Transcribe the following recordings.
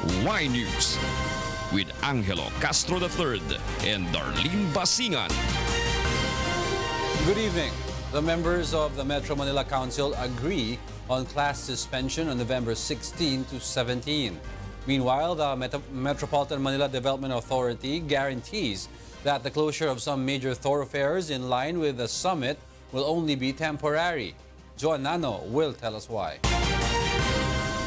Y News with Angelo Castro III and Darlene Basingan. Good evening. The members of the Metro Manila Council agree on class suspension on November 16 to 17. Meanwhile, the Metropolitan Manila Development Authority guarantees that the closure of some major thoroughfares in line with the summit will only be temporary. Joan Nano will tell us why.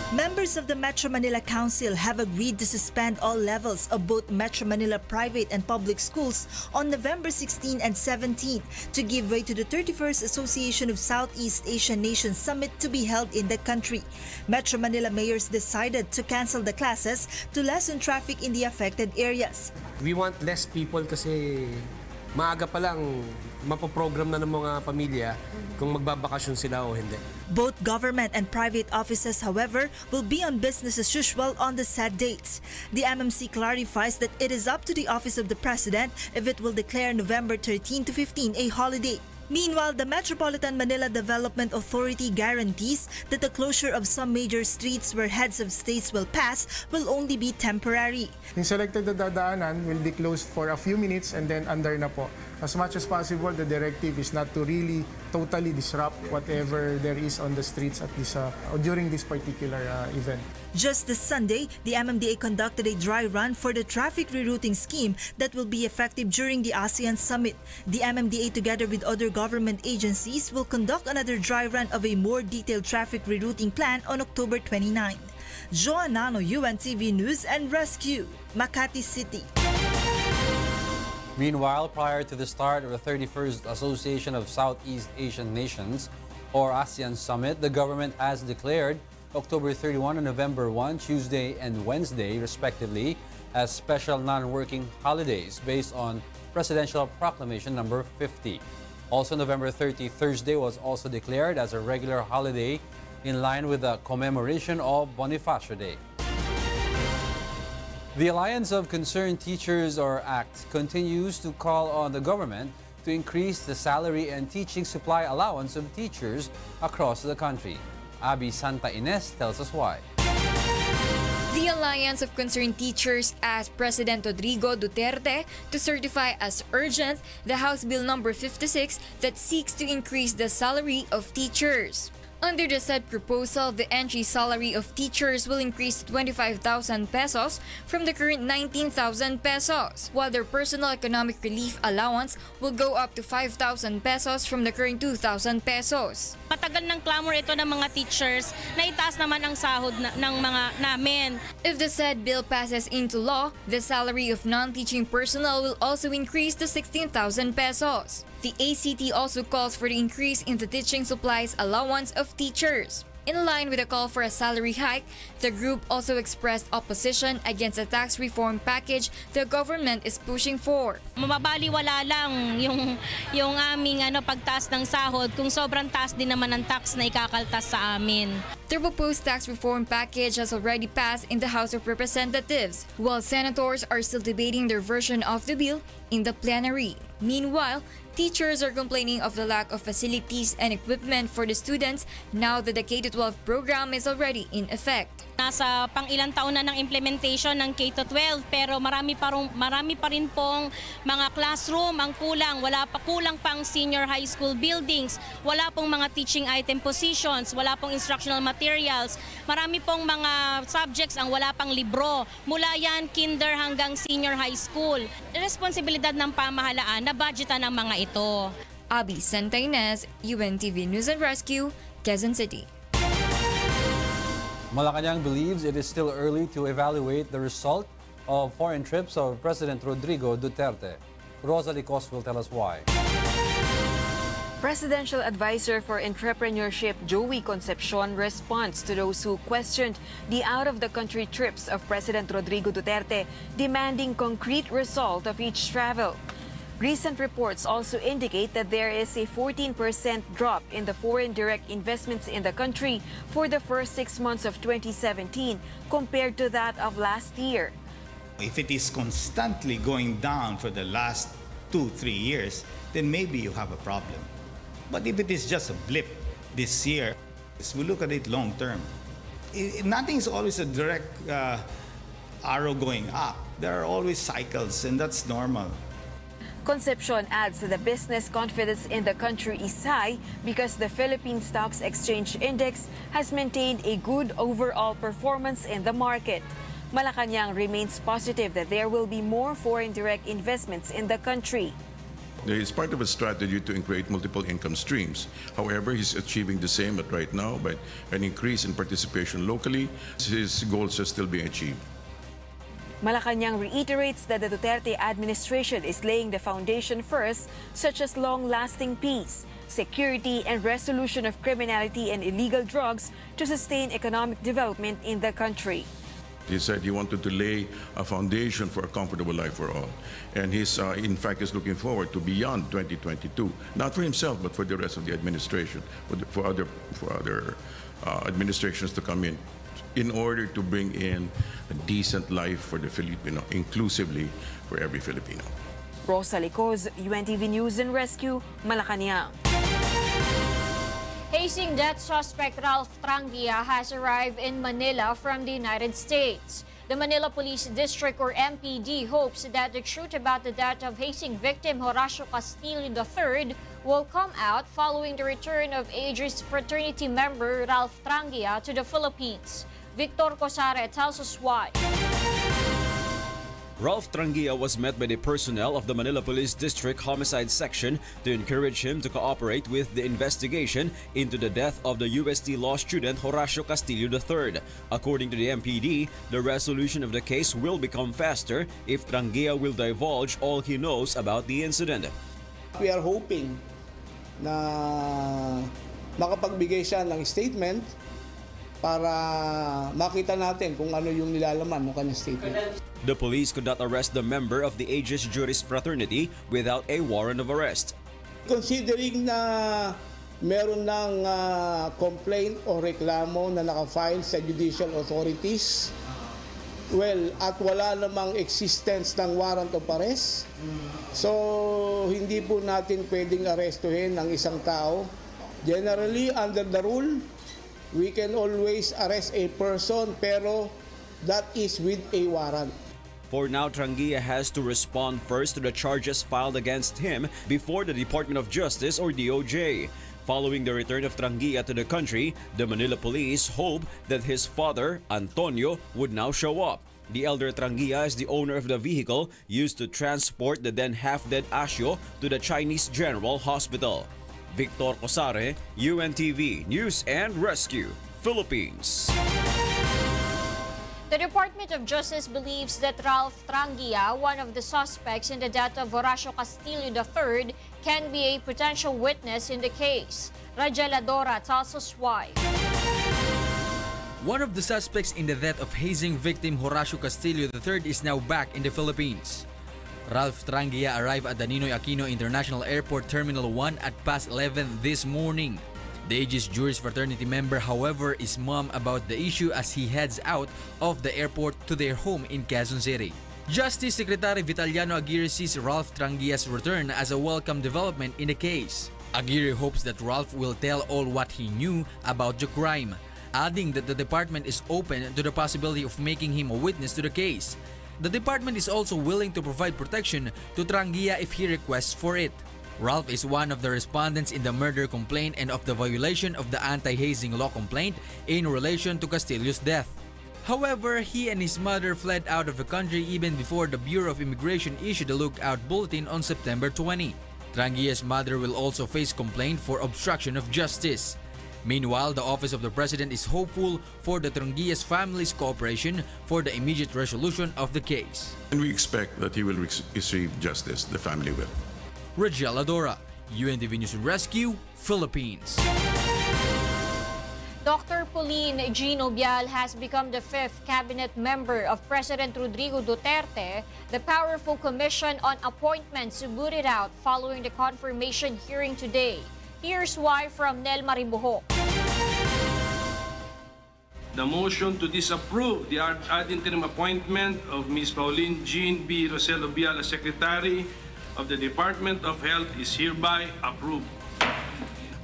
Members of the Metro Manila Council have agreed to suspend all levels of both Metro Manila private and public schools on November 16 and 17 to give way to the 31st Association of Southeast Asian Nations Summit to be held in the country. Metro Manila mayors decided to cancel the classes to lessen traffic in the affected areas. We want less people kasi maaga pa lang mapoprogram na ng mga pamilya kung magbabakasyon sila o hindi. Both government and private offices, however, will be on business as usual on the said dates. The MMC clarifies that it is up to the Office of the President if it will declare November 13 to 15 a holiday. Meanwhile, the Metropolitan Manila Development Authority guarantees that the closure of some major streets where heads of states will pass will only be temporary. Yung selected na dadaanan will be closed for a few minutes and then under na po. As much as possible, the directive is not to really totally disrupt whatever there is on the streets at this during this particular event. Just this Sunday, the MMDA conducted a dry run for the traffic rerouting scheme that will be effective during the ASEAN Summit. The MMDA, together with other government agencies, will conduct another dry run of a more detailed traffic rerouting plan on October 29. Joan Nano, UNTV News and Rescue, Makati City. Meanwhile, prior to the start of the 31st Association of Southeast Asian Nations, or ASEAN Summit, the government has declared October 31 and November 1, Tuesday and Wednesday, respectively, as special non-working holidays based on Presidential Proclamation number 50. Also, November 30, Thursday, was also declared as a regular holiday in line with the commemoration of Bonifacio Day. The Alliance of Concerned Teachers, or ACT, continues to call on the government to increase the salary and teaching supply allowance of teachers across the country. Abby Santa Ines tells us why. The Alliance of Concerned Teachers asked President Rodrigo Duterte to certify as urgent the House Bill number 56 that seeks to increase the salary of teachers. Under the said proposal, the entry salary of teachers will increase to 25,000 pesos from the current 19,000 pesos, while their personal economic relief allowance will go up to 5,000 pesos from the current 2,000 pesos. Matagal ng clamor ito ng mga teachers na itaas naman ang sahod ng mga namin. If the said bill passes into law, the salary of non-teaching personnel will also increase to 16,000 pesos. The ACT also calls for the increase in the teaching supplies allowance of teachers. In line with a call for a salary hike, the group also expressed opposition against a tax reform package the government is pushing for. Mababaliwala lang yung aming pagtaas ng sahod kung sobrang taas din naman ang tax na ikakaltas sa amin. The proposed tax reform package has already passed in the House of Representatives, while senators are still debating their version of the bill in the plenary. Meanwhile, teachers are complaining of the lack of facilities and equipment for the students now that the K-12 program is already in effect. Nasa pang-ilang taon na ng implementation ng K-12 pero marami pa rin pong mga classroom ang kulang. Kulang pang senior high school buildings, wala pong mga teaching item positions, wala pong instructional materials, marami pong mga subjects ang wala pang libro. Mula yan kinder hanggang senior high school. Responsibilidad ng pamahalaan na budgetan ang mga ito. Abby Santa Ines, UNTV News and Rescue, Quezon City. Malacanang believes it is still early to evaluate the result of foreign trips of President Rodrigo Duterte. Rosalie Cos will tell us why. Presidential Advisor for Intrapreneurship Joey Concepcion responds to those who questioned the out-of-the-country trips of President Rodrigo Duterte, demanding concrete result of each travel. Recent reports also indicate that there is a 14% drop in the foreign direct investments in the country for the first 6 months of 2017 compared to that of last year. If it is constantly going down for the last 2-3 years, then maybe you have a problem. But if it is just a blip this year, we look at it long term. Nothing is always a direct arrow going up. There are always cycles, and that's normal. Concepcion adds that the business confidence in the country is high because the Philippine Stocks Exchange Index has maintained a good overall performance in the market. Malacanang remains positive that there will be more foreign direct investments in the country. It's part of a strategy to create multiple income streams. However, he's achieving the same right now by an increase in participation locally. His goals are still being achieved. Malacanang reiterates that the Duterte administration is laying the foundation first, such as long-lasting peace, security, and resolution of criminality and illegal drugs to sustain economic development in the country. He said he wanted to lay a foundation for a comfortable life for all. And he's, in fact, is looking forward to beyond 2022, not for himself, but for the rest of the administration, for other administrations to come in order to bring in a decent life for the Filipino, inclusively for every Filipino. Rosa Licoz, UNTV News and Rescue, Malacanang. Hazing death suspect Ralph Trangia has arrived in Manila from the United States. The Manila Police District, or MPD, hopes that the truth about the death of hazing victim Horacio Castillo III will come out following the return of Aegis fraternity member Ralph Trangia to the Philippines. Victor Cosare tells us why. Ralph Trangia was met by the personnel of the Manila Police District Homicide Section to encourage him to cooperate with the investigation into the death of the UST law student Horacio Castillo III. According to the MPD, the resolution of the case will become faster if Trangia will divulge all he knows about the incident. We are hoping na makapagbigay siya ng statement para makita natin kung ano yung nilalaman ng kanyang statement. The police could not arrest the member of the Aegis Juris Fraternity without a warrant of arrest. Considering na meron ng complaint o reklamo na nakafile sa judicial authorities, at wala namang existence ng warrant of arrest, so hindi po natin pwedeng arestuhin ang isang tao. Generally, under the rule, we can always arrest a person, pero that is with a warrant. For now, Trangia has to respond first to the charges filed against him before the Department of Justice or DOJ. Following the return of Trangia to the country, the Manila Police hope that his father, Antonio, would now show up. The elder Trangia is the owner of the vehicle used to transport the then half-dead Asio to the Chinese General Hospital. Victor Cosare, UNTV News and Rescue, Philippines. The Department of Justice believes that Ralph Trangia, one of the suspects in the death of Horacio Castillo III, can be a potential witness in the case. Rajela Dora tells us why. One of the suspects in the death of hazing victim Horacio Castillo III is now back in the Philippines. Ralph Trangia arrived at the Ninoy Aquino International Airport Terminal 1 at past 11 this morning. The Aegis Juris Fraternity member, however, is mum about the issue as he heads out of the airport to their home in Quezon City. Justice Secretary Vitaliano Aguirre sees Ralph Trangia's return as a welcome development in the case. Aguirre hopes that Ralph will tell all what he knew about the crime, adding that the department is open to the possibility of making him a witness to the case. The department is also willing to provide protection to Trangia if he requests for it. Ralph is one of the respondents in the murder complaint and of the violation of the anti-hazing law complaint in relation to Castillo's death. However, he and his mother fled out of the country even before the Bureau of Immigration issued a lookout bulletin on September 20. Trangia's mother will also face complaint for obstruction of justice. Meanwhile, the Office of the President is hopeful for the Trangia's family's cooperation for the immediate resolution of the case. And we expect that he will receive justice, the family will. Rajela Dora, UNTV News and Rescue, Philippines. Dr. Pauline Gino Bial has become the 5th cabinet member of President Rodrigo Duterte. The powerful Commission on Appointments booted out following the confirmation hearing today. Here's why from Nel Maribuho. The motion to disapprove the ad interim appointment of Ms. Pauline Jean B. Roselo Bial as Secretary of the Department of Health is hereby approved.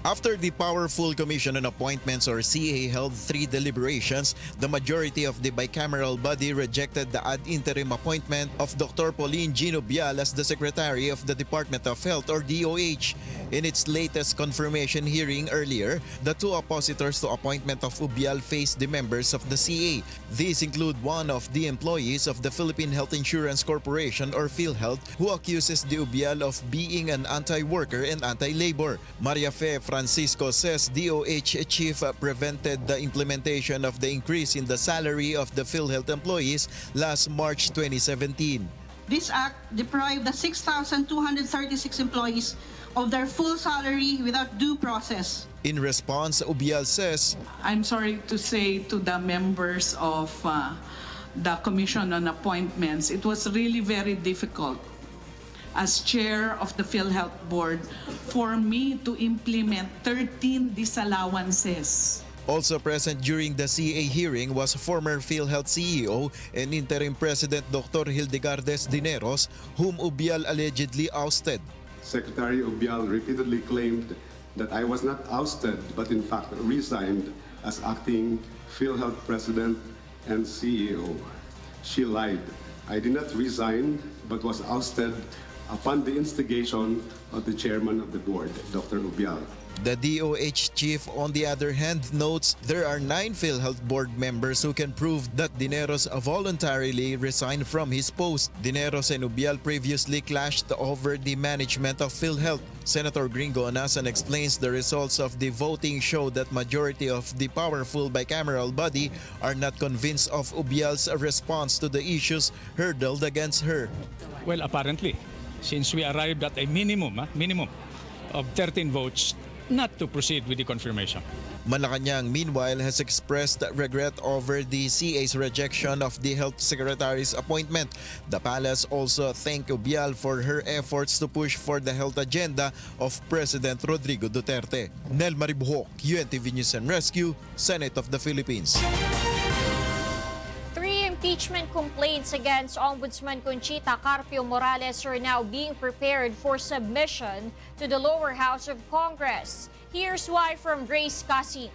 After the Powerful Commission on Appointments or CA held 3 deliberations, the majority of the bicameral body rejected the ad interim appointment of Dr. Pauline Jean Ubial as the Secretary of the Department of Health or DOH. In its latest confirmation hearing earlier, the 2 oppositors to appointment of Ubial faced the members of the CA. These include one of the employees of the Philippine Health Insurance Corporation or PhilHealth who accuses the Ubial of being an anti-worker and anti-labor. Maria Fe Francisco says DOH chief prevented the implementation of the increase in the salary of the PhilHealth employees last March 2017. This act deprived the 6,236 employees of their full salary without due process. In response, Ubial says, I'm sorry to say to the members of the Commission on Appointments, it was really very difficult as chair of the PhilHealth Board for me to implement 13 disallowances. Also present during the CA hearing was former PhilHealth CEO and interim President Dr. Hildegardes Dineros, whom Ubial allegedly ousted. Secretary Ubial repeatedly claimed that I was not ousted but in fact resigned as acting PhilHealth President and CEO. She lied. I did not resign but was ousted upon the instigation of the chairman of the board, Dr. Ubial. The DOH chief, on the other hand, notes there are 9 PhilHealth board members who can prove that Dineros voluntarily resigned from his post. Dineros and Ubial previously clashed over the management of PhilHealth. Senator Gringo Anasan explains the results of the voting show that majority of the powerful bicameral body are not convinced of Ubial's response to the issues hurled against her. Well, apparently, since we arrived at a minimum of 13 votes, not to proceed with the confirmation. Malacanang, meanwhile, has expressed regret over the CA's rejection of the Health Secretary's appointment. The palace also thanked Ubial for her efforts to push for the health agenda of President Rodrigo Duterte. Nel Maribuhok, UNTV News and Rescue, Senate of the Philippines. 3 impeachment complaints against Ombudsman Conchita Carpio Morales are now being prepared for submission to the lower house of Congress. Here's why from Grace Kasi.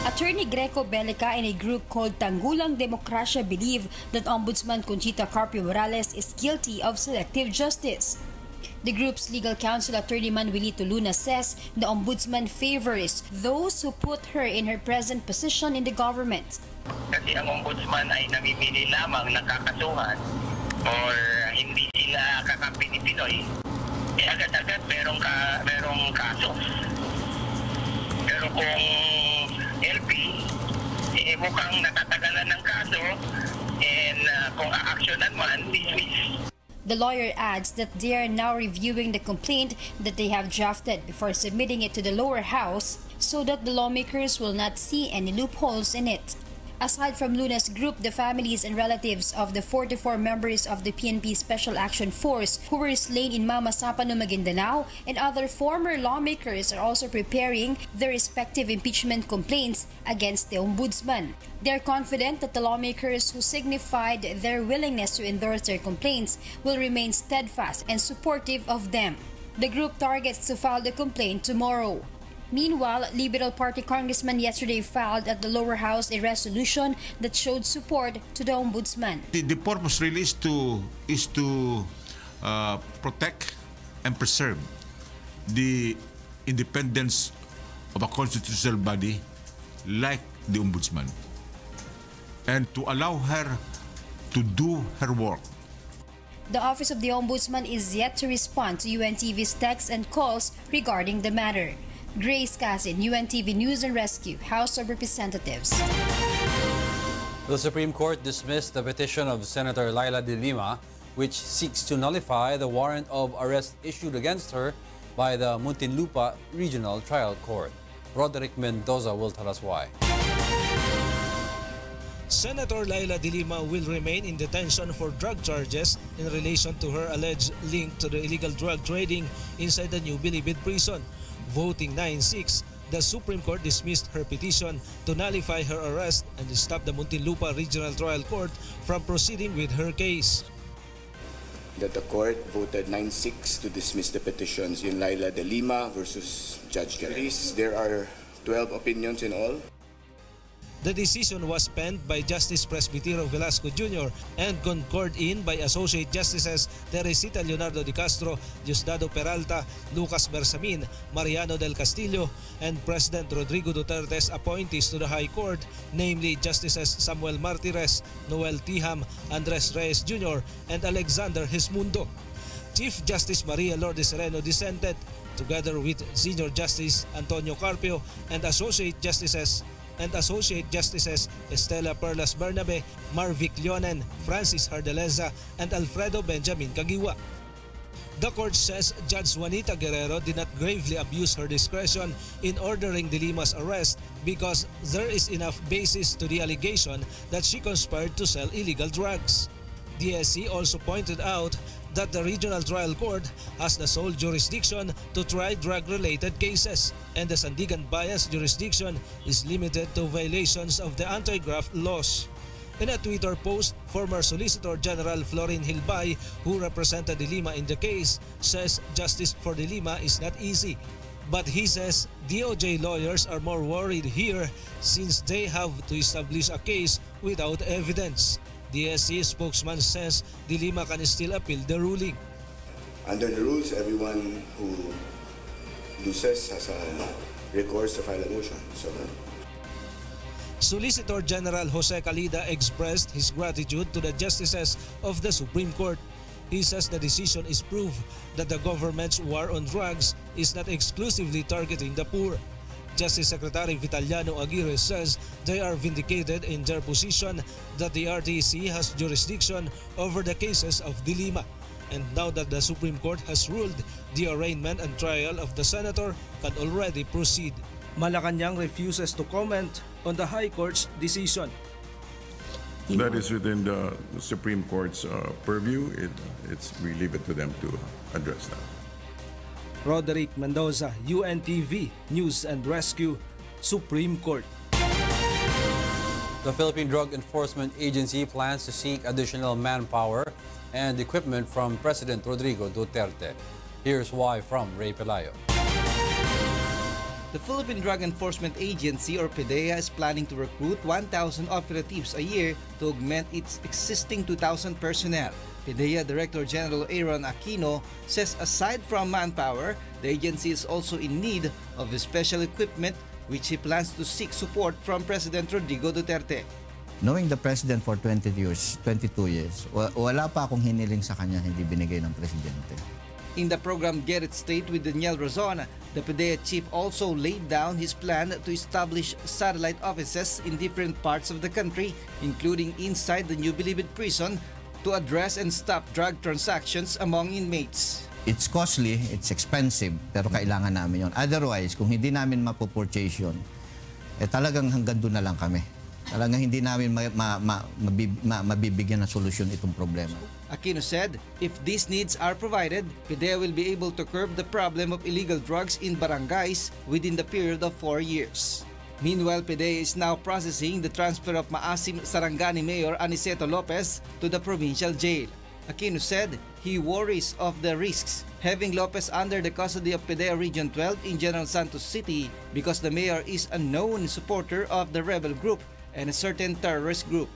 Attorney Greco Belica and a group called Tanggulang Demokrasya believe that Ombudsman Conchita Carpio Morales is guilty of selective justice. The group's legal counsel, Attorney Manuelito Luna, says the Ombudsman favors those who put her in her present position in the government. Kasi ang Ombudsman ay namimili lamang ng kakasuhan or hindi sila kakampi ni Pinoy, agad-agad merong kaso. Pero kung LP, mukhang natatagalan ng kaso and kung a-actionan man, dismiss. The lawyer adds that they are now reviewing the complaint that they have drafted before submitting it to the lower house so that the lawmakers will not see any loopholes in it. Aside from Luna's group, the families and relatives of the 44 members of the PNP Special Action Force who were slain in Mamasapano, Maguindanao, and other former lawmakers are also preparing their respective impeachment complaints against the Ombudsman. They are confident that the lawmakers who signified their willingness to endorse their complaints will remain steadfast and supportive of them. The group targets to file the complaint tomorrow. Meanwhile, Liberal Party congressman yesterday filed at the lower house a resolution that showed support to the Ombudsman. The purpose really is to protect and preserve the independence of a constitutional body like the Ombudsman and to allow her to do her work. The Office of the Ombudsman is yet to respond to UNTV's texts and calls regarding the matter. Grace Casin, UNTV News and Rescue, House of Representatives. The Supreme Court dismissed the petition of Senator Leila De Lima, which seeks to nullify the warrant of arrest issued against her by the Muntinlupa Regional Trial Court. Roderick Mendoza will tell us why. Senator Leila De Lima will remain in detention for drug charges in relation to her alleged link to the illegal drug trading inside the New Bilibid prison. Voting 9-6, the Supreme Court dismissed her petition to nullify her arrest and stop the Muntinlupa Regional Trial Court from proceeding with her case. that the court voted 9-6 to dismiss the petitions in Leila De Lima versus Judge Garis. There are 12 opinions in all. The decision was penned by Justice Presbitero Velasco Jr. and concurred in by Associate Justices Teresita Leonardo de Castro, Diosdado Peralta, Lucas Bersamin, Mariano del Castillo, and President Rodrigo Duterte's appointees to the High Court, namely Justices Samuel Martires, Noel Tiham, Andres Reyes Jr., and Alexander Hismundo. Chief Justice Maria Lourdes Sereno dissented, together with Senior Justice Antonio Carpio and Associate Justices Estela Perlas Bernabe, Marvic Leonen, Francis Hardeleza, and Alfredo Benjamin Cagiwa. The court says Judge Juanita Guerrero did not gravely abuse her discretion in ordering De Lima's arrest because there is enough basis to the allegation that she conspired to sell illegal drugs. The SC also pointed out that the Regional Trial Court has the sole jurisdiction to try drug-related cases, and the Sandigan Bayas jurisdiction is limited to violations of the anti-graft laws. In a Twitter post, former Solicitor General Florin Hilbay, who represented De Lima in the case, says justice for De Lima is not easy. But he says DOJ lawyers are more worried here since they have to establish a case without evidence. The SC spokesman says De Lima can still appeal the ruling. Under the rules, everyone who loses has a recourse to file a motion. Solicitor General Jose Calida expressed his gratitude to the justices of the Supreme Court. He says the decision is proof that the government's war on drugs is not exclusively targeting the poor. Justice Secretary Vitaliano Aguirre says they are vindicated in their position that the RTC has jurisdiction over the cases of De Lima. And now that the Supreme Court has ruled, the arraignment and trial of the senator can already proceed. Malacanang refuses to comment on the High Court's decision. That is within the Supreme Court's purview. We leave it to them to address that. Roderick Mendoza, UNTV, News and Rescue, Supreme Court. The Philippine Drug Enforcement Agency plans to seek additional manpower and equipment from President Rodrigo Duterte. Here's why from Ray Pelayo. The Philippine Drug Enforcement Agency, or PDEA, is planning to recruit 1,000 operatives a year to augment its existing 2,000 personnel. PDEA Director General Aaron Aquino says aside from manpower, the agency is also in need of special equipment which he plans to seek support from President Rodrigo Duterte. Knowing the President for 22 years, wala pa akong hiniling sa kanya hindi binigay ng Presidente. In the program Get It Straight with Daniel Razon, the PDEA chief also laid down his plan to establish satellite offices in different parts of the country, including inside the New Bilibid prison, to address and stop drug transactions among inmates. It's costly, it's expensive, pero kailangan namin yon. Otherwise, kung hindi namin mapopurchase yun, talagang hanggang doon na lang kami. Talagang hindi namin mabibigyan ng solusyon itong problema. Aquino said, if these needs are provided, PDEA will be able to curb the problem of illegal drugs in barangays within the period of 4 years. Meanwhile, PDEA is now processing the transfer of Maasim Sarangani Mayor Aniceto Lopez to the provincial jail. Aquino said he worries of the risks having Lopez under the custody of PDEA Region 12 in General Santos City because the mayor is a known supporter of the rebel group and a certain terrorist group.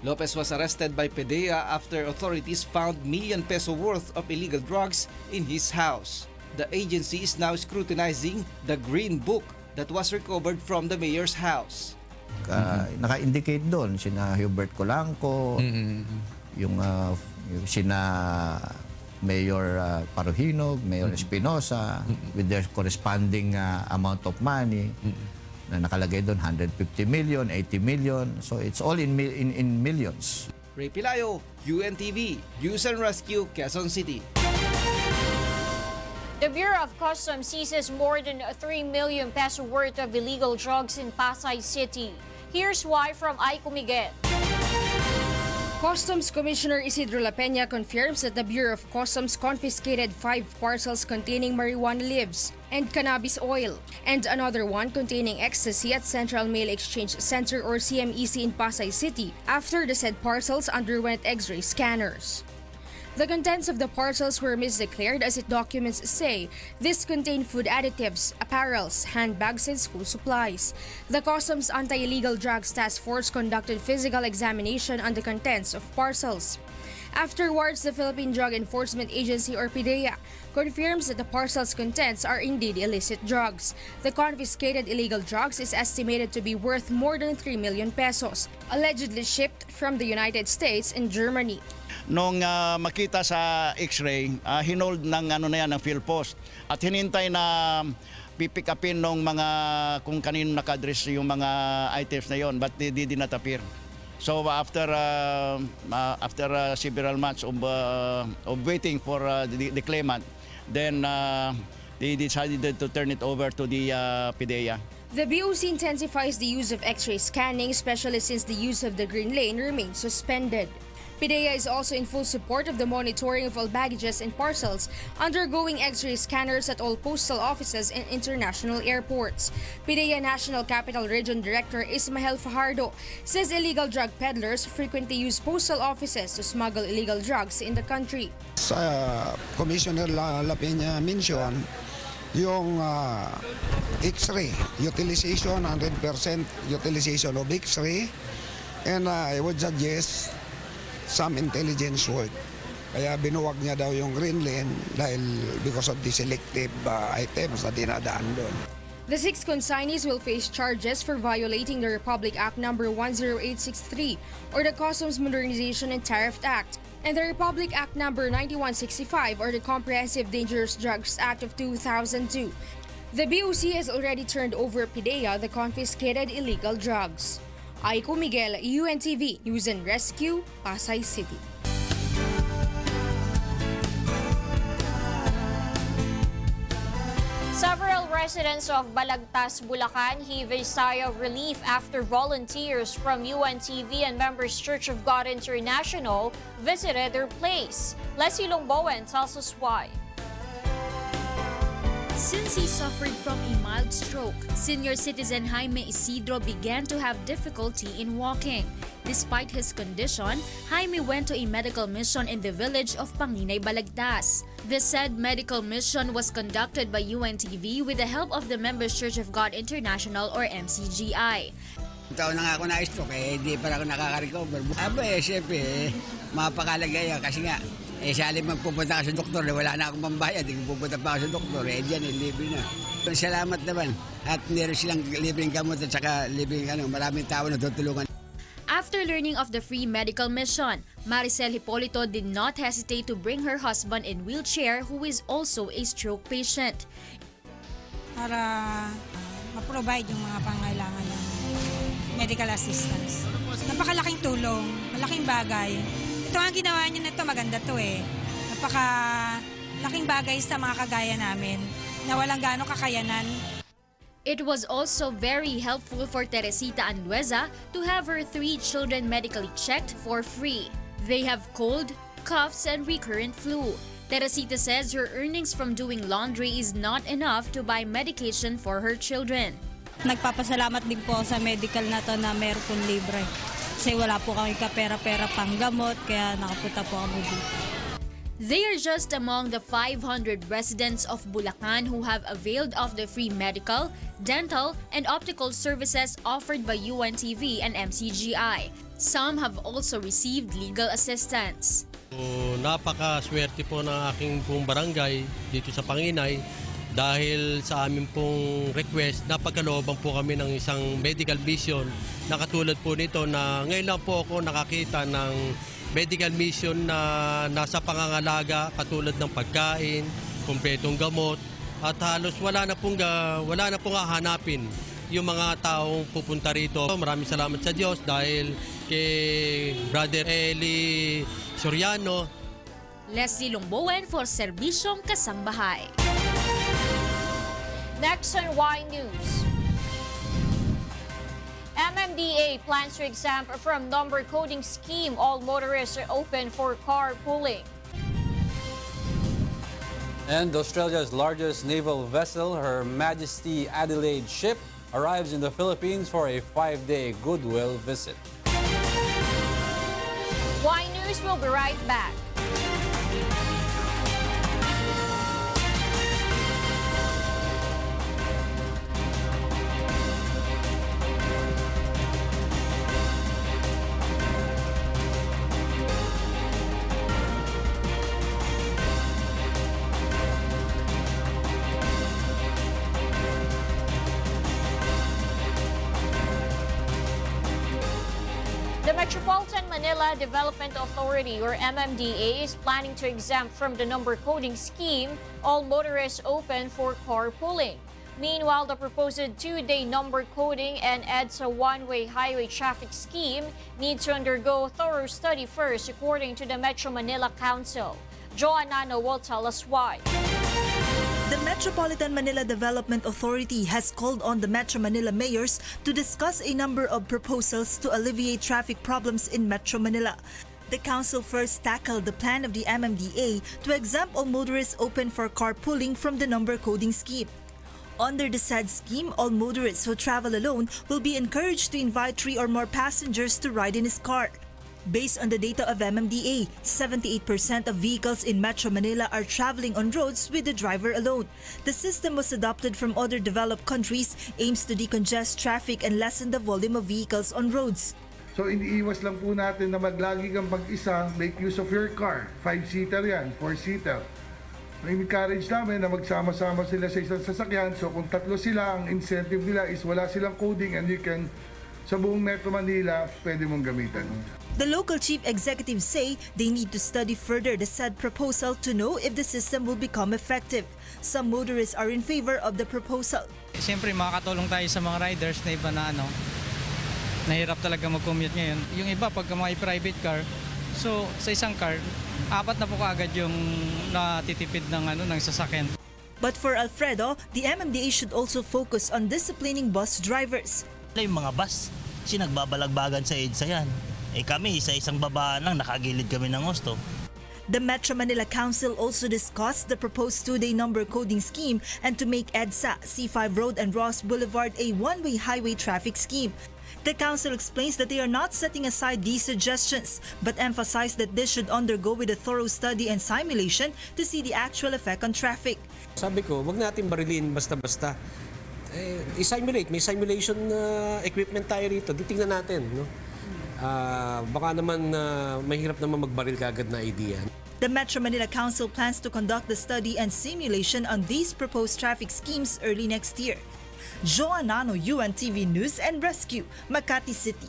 Lopez was arrested by PDEA after authorities found million-peso worth of illegal drugs in his house. The agency is now scrutinizing the Green Book that was recovered from the mayor's house. Naka-indicate doon sina Hubert Colanco, yung sina Mayor Paruhino, Mayor Espinosa, with their corresponding amount of money na nakalagay doon, 150 million, 80 million. So it's all in millions. Ray Pilayo, UNTV, News and Rescue, Quezon City. The Bureau of Customs seizes more than 3 million peso worth of illegal drugs in Pasay City. Here's why from Aiko Miguel. Customs Commissioner Isidro La Peña confirms that the Bureau of Customs confiscated 5 parcels containing marijuana leaves and cannabis oil, and another one containing ecstasy at Central Mail Exchange Center or CMEC in Pasay City after the said parcels underwent X-ray scanners. The contents of the parcels were misdeclared as its documents say this contained food additives, apparels, handbags, and school supplies. The Customs Anti-Illegal Drugs Task Force conducted physical examination on the contents of parcels. Afterwards, the Philippine Drug Enforcement Agency or PDEA confirms that the parcel's contents are indeed illicit drugs. The confiscated illegal drugs is estimated to be worth more than 3 million pesos, allegedly shipped from the United States and Germany. Nung makita sa X-ray, hinold ng ng field post at hinintay na pipick upin ng mga kung kanino naka-address yung mga items na yon, but they did not appear. So after several months of waiting for the claimant, then they decided to turn it over to the PDEA. The BOC intensifies the use of X-ray scanning, especially since the use of the green lane remains suspended. PDEA is also in full support of the monitoring of all baggages and parcels undergoing X-ray scanners at all postal offices and international airports. PDEA National Capital Region Director Ismael Fajardo says illegal drug peddlers frequently use postal offices to smuggle illegal drugs in the country. Sa Commissioner La Peña mention, yung X-ray utilization, 100% utilization of X-ray, and I would suggest some intelligence work. Kaya binuwag niya daw yung green lane dahil because of the selective items na dinadaan doon. The 6 consignees will face charges for violating the Republic Act No. 10863 or the Customs Modernization and Tariff Act and the Republic Act No. 9165 or the Comprehensive Dangerous Drugs Act of 2002. The BOC has already turned over PDEA the confiscated illegal drugs. Aiko Miguel, UNTV News and Rescue, Pasay City. Several residents of Balagtas, Bulacan heave a sigh of relief after volunteers from UNTV and Members Church of God International visited their place. Leslie Longbowen tells us why. Since he suffered from a mild stroke, senior citizen Jaime Isidro began to have difficulty in walking. Despite his condition, Jaime went to a medical mission in the village of Panginay, Balagtas. The said medical mission was conducted by UNTV with the help of the Members Church of God International or MCGI. Taon na nga ako na-stroke, hindi pa ako nakaka-recover. Siyempre, mapakalagay kasi nga, sa alim magpupunta ka sa doktor, wala na akong pambayad, pupunta pa ako sa doktor, diyan, libre na. Salamat naman, at meron silang libreng gamot at saka libreng maraming tao na tutulungan. After learning of the free medical mission, Maricel Hipolito did not hesitate to bring her husband in wheelchair who is also a stroke patient. Para ma-provide yung mga pangailangan ng medical assistance. Napakalaking tulong, malaking bagay. Ito ang ginawa niyo na ito, maganda to eh. Napakalaking bagay sa mga kagaya namin na walang gaano kakayanan. It was also very helpful for Teresita Andueza to have her 3 children medically checked for free. They have cold, coughs, and recurrent flu. Teresita says her earnings from doing laundry is not enough to buy medication for her children. Nagpapasalamat din po sa medical na to na meron pong libre. Kasi wala po kami kapera-pera pang gamot, kaya nakapunta po kami dito. They are just among the 500 residents of Bulacan who have availed of the free medical, dental, and optical services offered by UNTV and MCGI. Some have also received legal assistance. Napakaswerte po ng aking pong barangay dito sa Panginay dahil sa amin pong request, napagkalooban po kami ng isang medical mission na katulad po nito na ngayon lang po ako nakakita ng medical mission na nasa pangangalaga katulad ng pagkain, kumpletong gamot at halos wala na pong hahanapin yung mga taong pupunta rito. Maraming salamat sa Diyos dahil kay Brother Eli Soriano. Leslie Longbowen for Serbisyong Kasangbahay. Next on Y News. MMDA plans to exempt from number coding scheme all motorists are open for carpooling. And Australia's largest naval vessel, Her Majesty Adelaide ship, arrives in the Philippines for a 5-day goodwill visit. Y News will be right back. Metropolitan Manila Development Authority, or MMDA, is planning to exempt from the number coding scheme all motorists open for carpooling. Meanwhile, the proposed two-day number coding and EDSA one-way highway traffic scheme needs to undergo thorough study first, according to the Metro Manila Council. Joanna will tell us why. The Metropolitan Manila Development Authority has called on the Metro Manila mayors to discuss a number of proposals to alleviate traffic problems in Metro Manila. The council first tackled the plan of the MMDA to exempt all motorists open for carpooling from the number coding scheme. Under the said scheme, all motorists who travel alone will be encouraged to invite 3 or more passengers to ride in his car. Based on the data of MMDA, 78% of vehicles in Metro Manila are traveling on roads with the driver alone. The system was adopted from other developed countries, aims to decongest traffic and lessen the volume of vehicles on roads. So iniiwas lang po natin na maglagi kang mag-isa, make use of your car. 5-seater yan, 4-seater. I-encourage namin na magsama-sama sila sa isang sasakyan. So kung 3 sila, ang incentive nila is wala silang coding and you can, sa buong Metro Manila, pwede mong gamitan. The local chief executives say they need to study further the said proposal to know if the system will become effective. Some motorists are in favor of the proposal. Siyempre makakatulong tayo sa mga riders na iba na nahirap talaga mag-commute ngayon. Yung iba pagka mga private car, so sa isang car, 4 na po kaagad yung natitipid ng sasakyan. But for Alfredo, the MMDA should also focus on disciplining bus drivers. Yung mga bus, nagbabalagbagan sa EDSA yan. Kami, sa isang baba lang, nakagilid kami ng gusto. The Metro Manila Council also discussed the proposed 2-day number coding scheme and to make EDSA, C5 Road and Ross Boulevard a one-way highway traffic scheme. The council explains that they are not setting aside these suggestions, but emphasize that this should undergo with a thorough study and simulation to see the actual effect on traffic. Sabi ko, wag natin barilin basta-basta. I-simulate, may simulation equipment tayo rito. Titingnan natin, no? Baka naman mahirap naman magbaril kagad na idea. The Metro Manila Council plans to conduct the study and simulation on these proposed traffic schemes early next year. Joanna, UNTV News and Rescue, Makati City.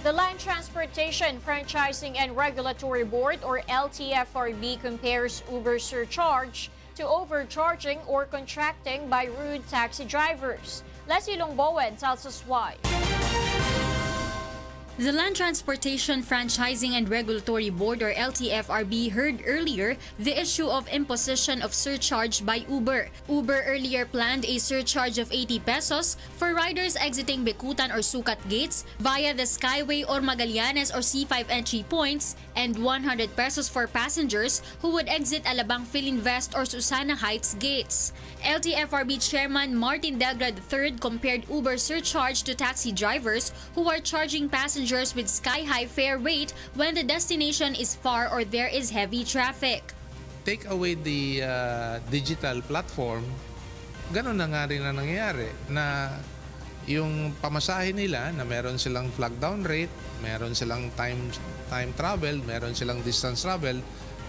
The Land Transportation Franchising and Regulatory Board, or LTFRB, compares Uber surcharge to overcharging or contracting by rude taxi drivers. Leslie Longbowen tells us why. The Land Transportation Franchising and Regulatory Board, or LTFRB, heard earlier the issue of imposition of surcharge by Uber. Uber earlier planned a surcharge of 80 pesos for riders exiting Bikutan or Sukat gates via the Skyway or Magallanes or C5 entry points, and 100 pesos for passengers who would exit Alabang Philinvest or Susana Heights gates. LTFRB Chairman Martin Delgrad III compared Uber surcharge to taxi drivers who are charging passengers with sky-high fare rate when the destination is far or there is heavy traffic. Take away the digital platform, ganun na nga rin na nangyayari na yung pamasahe nila na meron silang flag down rate, meron silang time travel, meron silang distance travel,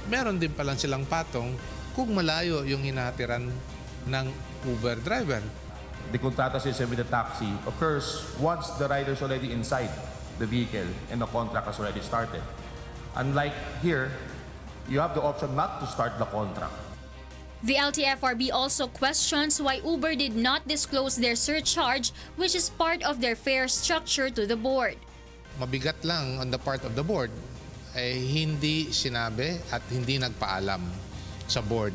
meron din palang silang patong kung malayo yung hinatiran ng Uber driver. The contract system with the taxi occurs once the rider is already inside the vehicle and the contract has already started. Unlike here, you have the option not to start the contract. The LTFRB also questions why Uber did not disclose their surcharge, which is part of their fare structure, to the board. Mabigat lang on the part of the board ay hindi sinabi at hindi nagpaalam sa board.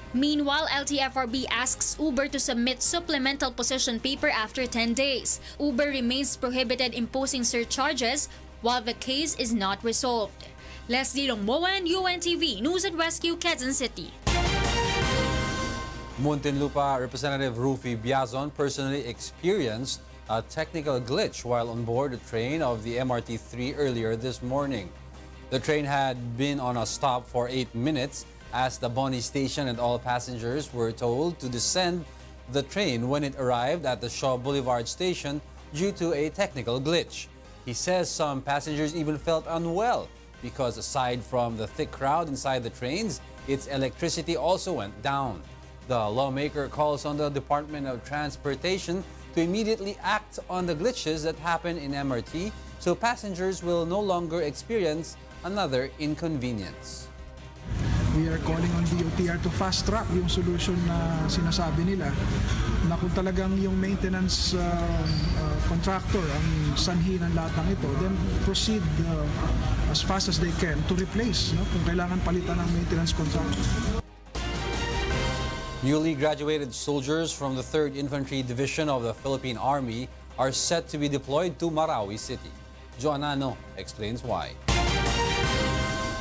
Meanwhile, LTFRB asks Uber to submit supplemental position paper after 10 days. Uber remains prohibited imposing surcharges while the case is not resolved. Leslie Longbowen, UNTV News and Rescue, Quezon City. Muntinlupa Representative Rufy Biazon personally experienced a technical glitch while on board a train of the MRT-3 earlier this morning. The train had been on a stop for 8 minutes as the Boni station and all passengers were told to descend the train when it arrived at the Shaw Boulevard station due to a technical glitch. He says some passengers even felt unwell because aside from the thick crowd inside the trains, its electricity also went down. The lawmaker calls on the Department of Transportation to immediately act on the glitches that happen in MRT so passengers will no longer experience another inconvenience. We are calling on DOTR to fast-track yung solution na sinasabi nila na kung talagang yung maintenance contractor ang sanhi ng lahat ng ito, then proceed as fast as they can to replace kung kailangan palitan ng maintenance contractor. Newly graduated soldiers from the 3rd Infantry Division of the Philippine Army are set to be deployed to Marawi City. Joanano explains why.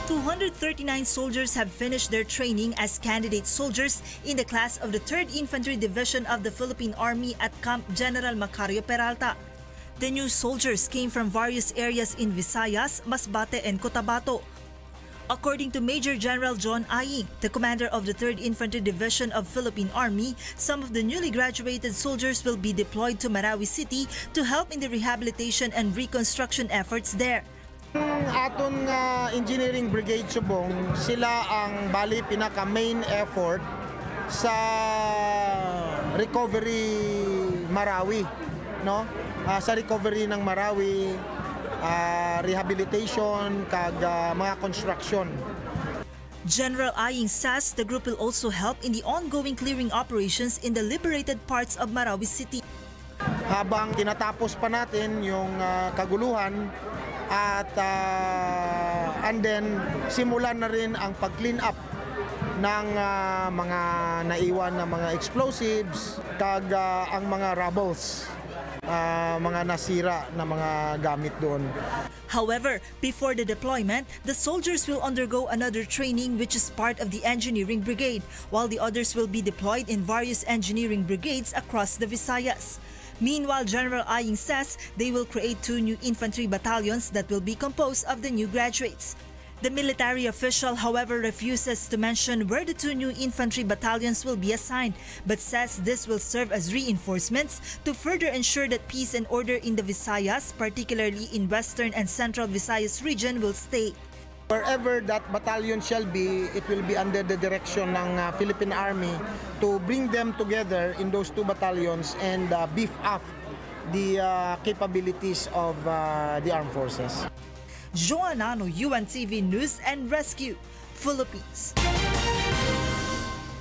239 soldiers have finished their training as candidate soldiers in the class of the 3rd Infantry Division of the Philippine Army at Camp General Macario Peralta. The new soldiers came from various areas in Visayas, Masbate, and Cotabato. According to Major General John Aying, the commander of the 3rd Infantry Division of Philippine Army, some of the newly graduated soldiers will be deployed to Marawi City to help in the rehabilitation and reconstruction efforts there. Aton engineering brigade subong, sila ang bali pinaka main effort sa recovery Marawi, no? Sa recovery ng Marawi, rehabilitation kag mga construction. General Aying says the group will also help in the ongoing clearing operations in the liberated parts of Marawi City. Habang tinatapos pa natin yung kaguluhan at and then simulan na rin ang pag-clean up ng mga naiwan na mga explosives kag ang mga rubbles, mga nasira na mga gamit doon. However, before the deployment, the soldiers will undergo another training which is part of the engineering brigade, while the others will be deployed in various engineering brigades across the Visayas. Meanwhile, General Aying says they will create 2 new infantry battalions that will be composed of the new graduates. The military official, however, refuses to mention where the 2 new infantry battalions will be assigned, but says this will serve as reinforcements to further ensure that peace and order in the Visayas, particularly in Western and Central Visayas region, will stay. Wherever that battalion shall be, it will be under the direction ng Philippine Army to bring them together in those 2 battalions and beef up the capabilities of the armed forces. Joanano, UNTV News and Rescue, Philippines.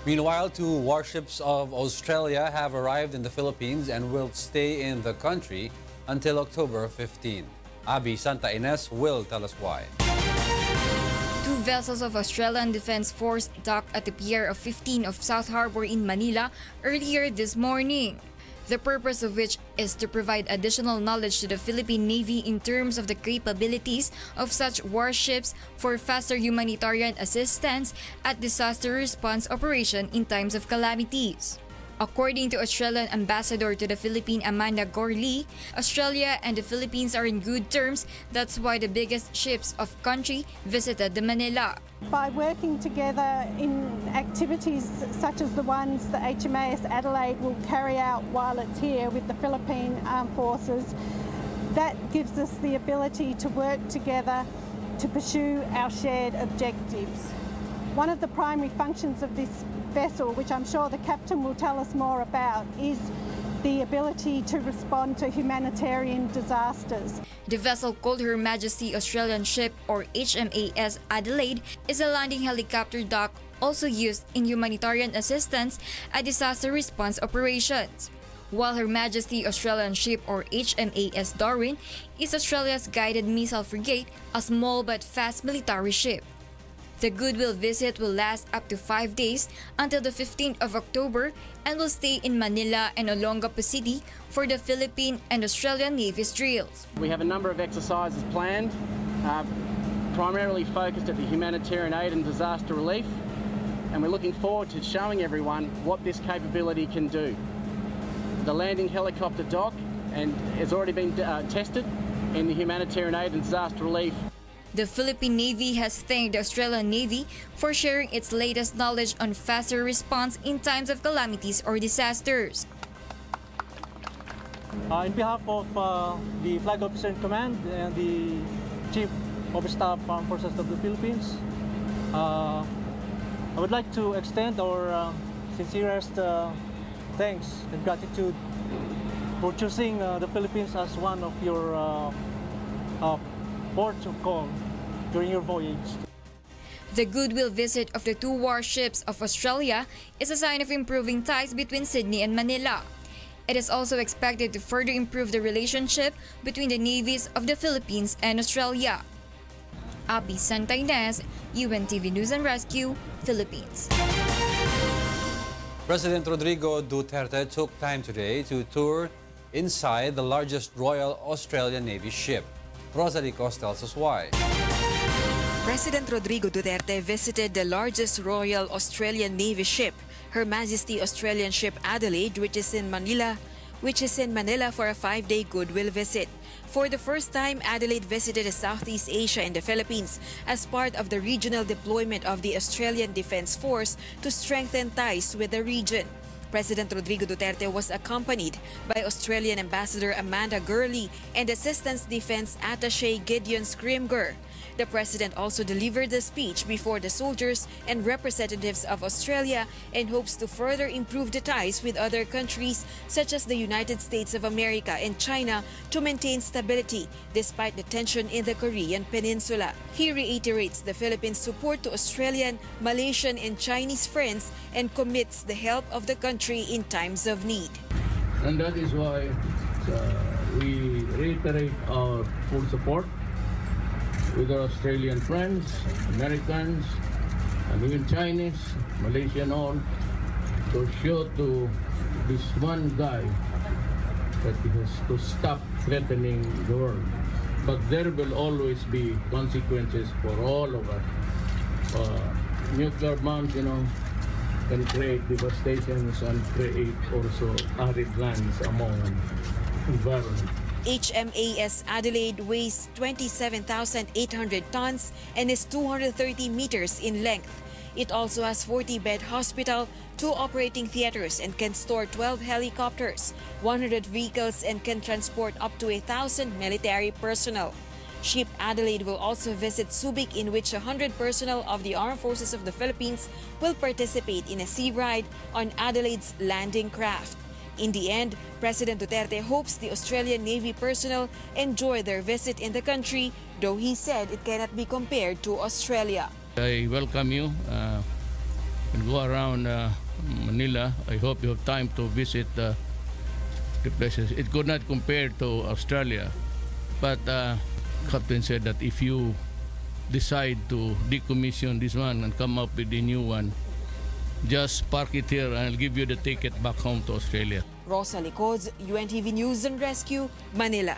Meanwhile, 2 warships of Australia have arrived in the Philippines and will stay in the country until October 15. Abby Santa Ines will tell us why. 2 vessels of Australian Defence Force docked at the Pier of 15 of South Harbour in Manila earlier this morning. The purpose of which is to provide additional knowledge to the Philippine Navy in terms of the capabilities of such warships for faster humanitarian assistance at disaster response operation in times of calamities. According to Australian Ambassador to the Philippines Amanda Gorley, Australia and the Philippines are in good terms. That's why the biggest ships of country visited the Manila. By working together in activities such as the ones the HMAS Adelaide will carry out while it's here with the Philippine Armed Forces, that gives us the ability to work together to pursue our shared objectives. One of the primary functions of this vessel, which I'm sure the captain will tell us more about, is the ability to respond to humanitarian disasters. The vessel, called Her Majesty Australian Ship or HMAS Adelaide, is a landing helicopter dock also used in humanitarian assistance at disaster response operations. While Her Majesty Australian Ship or HMAS Darwin is Australia's guided missile frigate, a small but fast military ship. The goodwill visit will last up to 5 days until the 15th of October and will stay in Manila and Olongapo City for the Philippine and Australian Navy's drills. We have a number of exercises planned, primarily focused at the humanitarian aid and disaster relief, and we're looking forward to showing everyone what this capability can do. The landing helicopter dock has already been tested in the humanitarian aid and disaster relief. The Philippine Navy has thanked the Australian Navy for sharing its latest knowledge on faster response in times of calamities or disasters. In behalf of the Flag Officer in Command and the Chief of Staff Armed Forces of the Philippines, I would like to extend our sincerest thanks and gratitude for choosing the Philippines as one of your ports of call during your voyage. The goodwill visit of the two warships of Australia is a sign of improving ties between Sydney and Manila. It is also expected to further improve the relationship between the navies of the Philippines and Australia. Abby Santainez, UNTV News and Rescue, Philippines. President Rodrigo Duterte took time today to tour inside the largest Royal Australian Navy ship. Rosalie Cos tells us why. President Rodrigo Duterte visited the largest Royal Australian Navy ship, Her Majesty Australian Ship Adelaide, which is in Manila for a 5-day goodwill visit. For the first time, Adelaide visited Southeast Asia and the Philippines as part of the regional deployment of the Australian Defence Force to strengthen ties with the region. President Rodrigo Duterte was accompanied by Australian Ambassador Amanda Gurley and Assistant Defence Attaché Gideon Scrimger. The president also delivered a speech before the soldiers and representatives of Australia and hopes to further improve the ties with other countries such as the United States of America and China to maintain stability despite the tension in the Korean Peninsula. He reiterates the Philippines' support to Australian, Malaysian and Chinese friends and commits the help of the country in times of need. And that is why we reiterate our full support with our Australian friends, Americans, and even Chinese, Malaysian, all, to show to this one guy that he has to stop threatening the world. But there will always be consequences for all of us. Nuclear bombs, can create devastations and create also arid lands among environment. HMAS Adelaide weighs 27,800 tons and is 230 meters in length. It also has 40-bed hospital, 2 operating theaters and can store 12 helicopters, 100 vehicles and can transport up to 1,000 military personnel. Ship Adelaide will also visit Subic, in which 100 personnel of the Armed Forces of the Philippines will participate in a sea ride on Adelaide's landing craft. In the end, President Duterte hopes the Australian Navy personnel enjoy their visit in the country, though he said it cannot be compared to Australia. I welcome you and go around Manila. I hope you have time to visit the places. It could not compare to Australia, but Captain said that if you decide to decommission this one and come up with a new one, just park it here and I'll give you the ticket back home to Australia. Rosalie Cos, UNTV News and Rescue, Manila.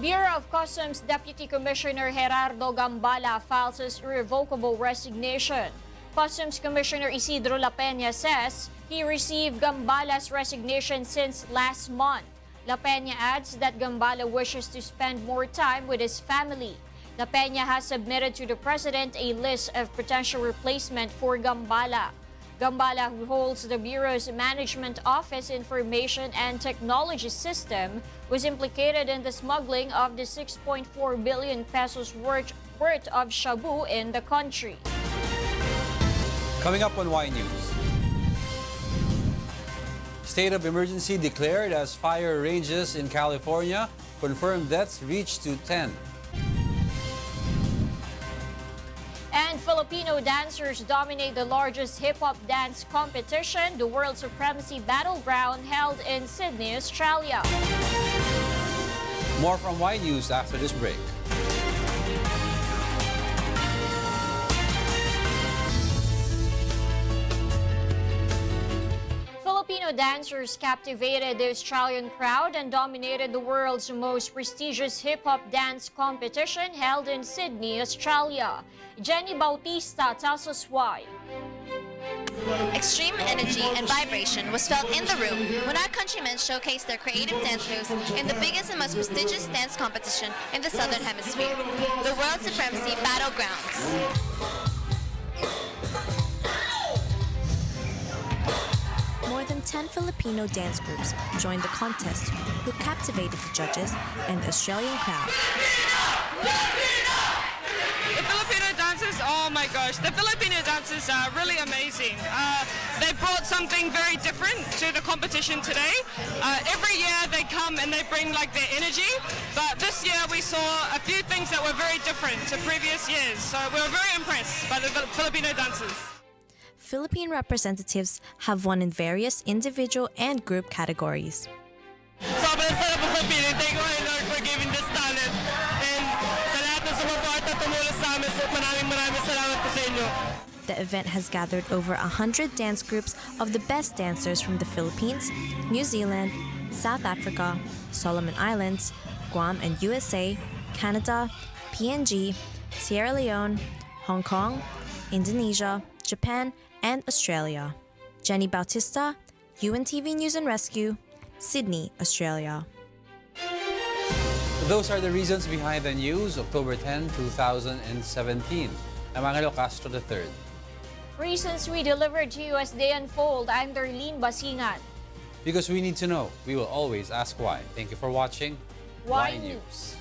Bureau of Customs Deputy Commissioner Gerardo Gambala files his irrevocable resignation. Customs Commissioner Isidro La Peña says he received Gambala's resignation since last month. La Peña adds that Gambala wishes to spend more time with his family. La Peña has submitted to the President a list of potential replacement for Gambala. Gambala, who holds the Bureau's Management Office Information and Technology System, was implicated in the smuggling of the 6.4 billion pesos worth of shabu in the country. Coming up on Y News. State of emergency declared as fire ranges in California. Confirmed deaths reached to 10. And Filipino dancers dominate the largest hip-hop dance competition, the World Supremacy Battleground, held in Sydney, Australia. More from Y News after this break. Filipino dancers captivated the Australian crowd and dominated the world's most prestigious hip-hop dance competition held in Sydney, Australia. Jenny Bautista tells us why. Extreme energy and vibration was felt in the room when our countrymen showcased their creative dance moves in the biggest and most prestigious dance competition in the Southern Hemisphere, the World Supremacy Battlegrounds. More than 10 Filipino dance groups joined the contest, who captivated the judges and the Australian crowd. The Filipino dancers, oh my God, gosh, the Filipino dancers are really amazing. They brought something very different to the competition today. Every year they come and they bring like their energy, but this year we saw a few things that were very different to previous years. So we were very impressed by the Filipino dancers. Philippine representatives have won in various individual and group categories. Sobrang sarap po sabihin. Thank you, Lord, for giving this talent. And sa lahat ng sumuporta tumulong sa amin, maraming salamat po sa inyo. The event has gathered over 100 dance groups of the best dancers from the Philippines, New Zealand, South Africa, Solomon Islands, Guam and USA, Canada, PNG, Sierra Leone, Hong Kong, Indonesia, Japan, and Australia. Jenny Bautista, UNTV News and Rescue, Sydney, Australia. Those are the reasons behind the news, October 10, 2017. I'm Angelo Castro III. Reasons we delivered to you as they unfold. I'm Darlene Basingan. Because we need to know, we will always ask why. Thank you for watching Why News.